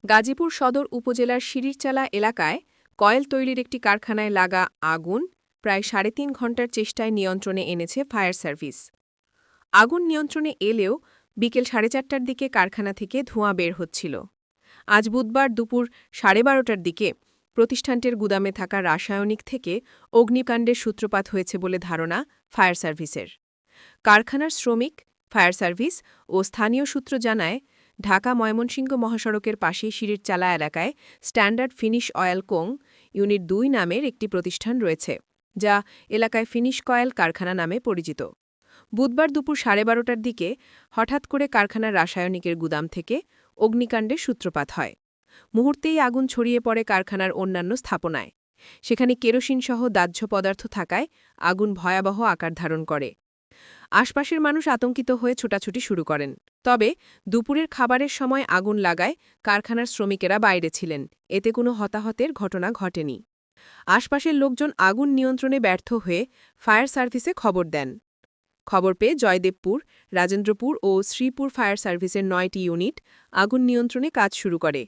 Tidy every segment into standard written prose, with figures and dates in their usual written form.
গাজীপুর সদর উপজেলার শিরিরচালা এলাকায় কয়েল তৈরির একটি কারখানায় লাগা আগুন প্রায় ৩.৫ ঘণ্টার চেষ্টায় নিয়ন্ত্রণে এনেছে ফায়ার সার্ভিস। আগুন নিয়ন্ত্রণে এলেও বিকেল ৪:৩০টার দিকে কারখানা থেকে ধোঁয়া বের হচ্ছিল। আজ বুধবার দুপুর ১২:৩০টার দিকে প্রতিষ্ঠানটির গুদামে থাকা রাসায়নিক থেকে অগ্নিকাণ্ডের সূত্রপাত হয়েছে বলে ধারণা ফায়ার সার্ভিসের। কারখানার শ্রমিক, ফায়ার সার্ভিস ও স্থানীয় সূত্র জানায়, ঢাকা-ময়মনসিংহ মহাসড়কের পাশেই শিরিরচালা এলাকায় standard finish oil co unit ২ নামের একটি প্রতিষ্ঠান রয়েছে, যা এলাকায় ফিনিশ কয়েল কারখানা নামে পরিচিত। বুধবার দুপুর ১২:৩০টার দিকে হঠাৎ করে কারখানার রাসায়নিকের গুদাম থেকে অগ্নিকাণ্ডের সূত্রপাত হয়। মুহূর্তেই আগুন ছড়িয়ে পড়ে কারখানার অন্যান্য স্থাপনায়। সেখানে কেরোসিনসহ দাহ্য পদার্থ থাকায় আগুন ভয়াবহ আকার ধারণ করে। আশপাশের মানুষ আতঙ্কিত হয়ে ছোটাছুটি শুরু করেন। তবে দুপুরের খাবারের সময় আগুন লাগায় কারখানার শ্রমিকেরা বাইরে ছিলেন, এতে কোনো হতাহতের ঘটনা ঘটেনি। আশপাশের লোকজন আগুন নিয়ন্ত্রণে ব্যর্থ হয়ে ফায়ার সার্ভিসে খবর দেন। খবর পেয়ে জয়দেবপুর, রাজেন্দ্রপুর ও শ্রীপুর ফায়ার সার্ভিসের ৯টি ইউনিট আগুন নিয়ন্ত্রণে কাজ শুরু করে।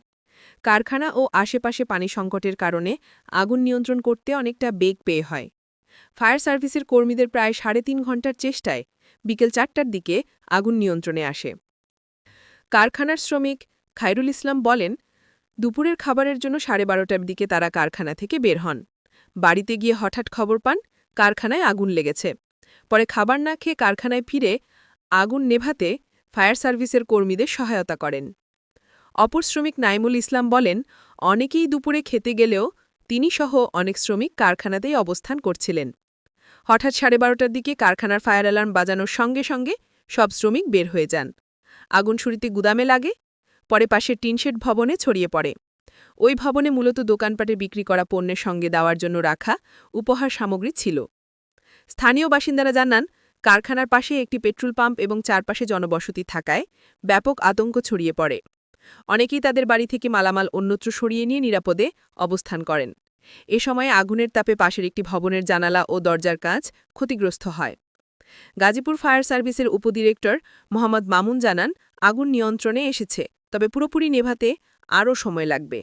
কারখানা ও আশেপাশে পানি সংকটের কারণে আগুন নিয়ন্ত্রণ করতে অনেকটা বেগ পেয়ে হয়। ফায়ার সার্ভিসের কর্মীদের প্রায় ৩.৫ ঘণ্টার চেষ্টায় বিকেল ৪টার দিকে আগুন নিয়ন্ত্রণে আসে। কারখানার শ্রমিক খায়রুল ইসলাম বলেন, দুপুরের খাবারের জন্য ১২:৩০টার দিকে তারা কারখানা থেকে বের হন। বাড়িতে গিয়ে হঠাৎ খবর পান কারখানায় আগুন লেগেছে। পরে খাবার না খেয়ে কারখানায় ফিরে আগুন নেভাতে ফায়ার সার্ভিসের কর্মীদের সহায়তা করেন। অপর শ্রমিক নাইমুল ইসলাম বলেন, অনেকেই দুপুরে খেতে গেলেও তিনি সহ অনেক শ্রমিক কারখানাতেই অবস্থান করছিলেন। হঠাৎ 12:30টার দিকে কারখানার ফায়ার অ্যালার্ম বাজানোর সঙ্গে সঙ্গে সব শ্রমিক বের হয়ে যান। আগুন শুরুতে গুদামে লাগে, পরে পাশের টিনশেড ভবনে ছড়িয়ে পড়ে। ওই ভবনে মূলত দোকানপাটে বিক্রি করা পণ্যের সঙ্গে দেওয়ার জন্য রাখা উপহার সামগ্রী ছিল। স্থানীয় বাসিন্দারা জানান, কারখানার পাশে একটি পেট্রোল পাম্প এবং চারপাশে জনবসতি থাকায় ব্যাপক আতঙ্ক ছড়িয়ে পড়ে। অনেকেই তাদের বাড়ি থেকে মালামাল অন্যত্র সরিয়ে নিয়ে নিরাপদে অবস্থান করেন। এ সময় আগুনের তাপে পাশের একটি ভবনের জানালা ও দরজার কাঁচ ক্ষতিগ্রস্ত হয়। গাজীপুর ফায়ার সার্ভিসের উপডিরেক্টর মোহাম্মদ মামুন জানান, আগুন নিয়ন্ত্রণে এসেছে, তবে পুরোপুরি নেভাতে আরও সময় লাগবে।